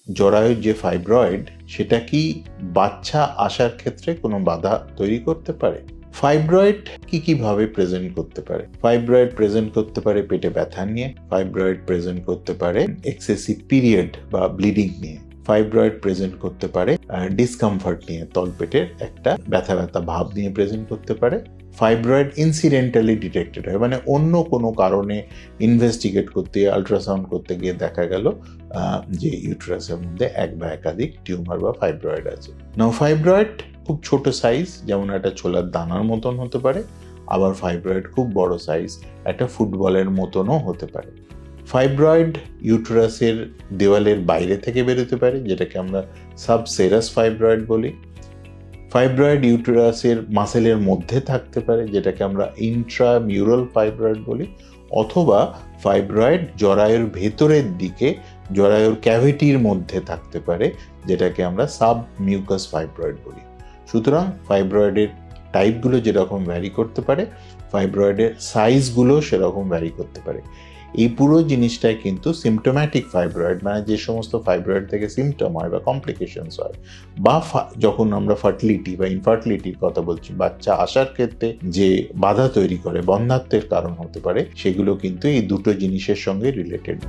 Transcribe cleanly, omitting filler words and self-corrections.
জরায়ুর যে ফাইব্রয়েড সেটা কি বাচ্চা আসার ক্ষেত্রে কোনো বাধা তৈরি করতে পারে? ফাইব্রয়েড কিভাবে প্রেজেন্ট করতে পারে? ফাইব্রয়েড প্রেজেন্ট করতে পারে পেটে ব্যথা নিয়ে, ফাইব্রয়েড প্রেজেন্ট করতে পারে এক্সেসিভ পিরিয়ড বা ব্লিডিং নিয়ে, ফাইব্রয়েড প্রেজেন্ট করতে পারে ডিসকমফর্ট নিয়ে, তলপেটের একটা ব্যথা ব্যথা ভাব নিয়ে প্রেজেন্ট করতে পারে। ফাইব্রয়েড ইনসিডেন্টালি ডিটেক্টেড হয়, মানে অন্য কোনো কারণে ইনভেস্টিগেট করতে, আলট্রাসাউন্ড করতে গিয়ে দেখা গেল যে ইউটেরাসের মধ্যে এক বা একাধিক টিউমার বা ফাইব্রয়েড আছে। নাও ফাইব্রয়েড খুব ছোট সাইজ, যেমন একটা ছোলার দানার মতন হতে পারে, আবার ফাইব্রয়েড খুব বড় সাইজ, একটা ফুটবলের মতনও হতে পারে। ফাইব্রয়েড ইউটেরাসের দেওয়ালের বাইরে থেকে বেরোতে পারে, যেটাকে আমরা সাবসেরাস ফাইব্রয়েড বলি। ফাইব্রয়েড ইউটেরাসের মাসেলের মধ্যে থাকতে পারে, যেটাকে আমরা ইন্ট্রামিউরাল ফাইব্রয়েড বলি, অথবা ফাইব্রয়েড জরায়ুর ভেতরের দিকে জরায়ুর ক্যাভিটির মধ্যে থাকতে পারে, যেটাকে আমরা সাব মিউকাস ফাইব্রয়েড বলি। সুতরাং ফাইব্রয়েডের টাইপগুলো যেরকম ভ্যারি করতে পারে, ফাইব্রয়েডের সাইজগুলো সেরকম ভ্যারি করতে পারে। এই পুরো জিনিসটাই কিন্তু সিমটোম্যাটিক ফাইব্রয়েড, মানে যে সমস্ত ফাইব্রয়েড থেকে সিমটম হয় বা কমপ্লিকেশনস হয়, বা যখন আমরা ফার্টিলিটি বা ইনফার্টিলিটির কথা বলছি, বাচ্চা আসার ক্ষেত্রে যে বাধা তৈরি করে, বন্ধ্যাত্বের কারণ হতে পারে, সেগুলো কিন্তু এই দুটো জিনিসের সঙ্গে রিলেটেড।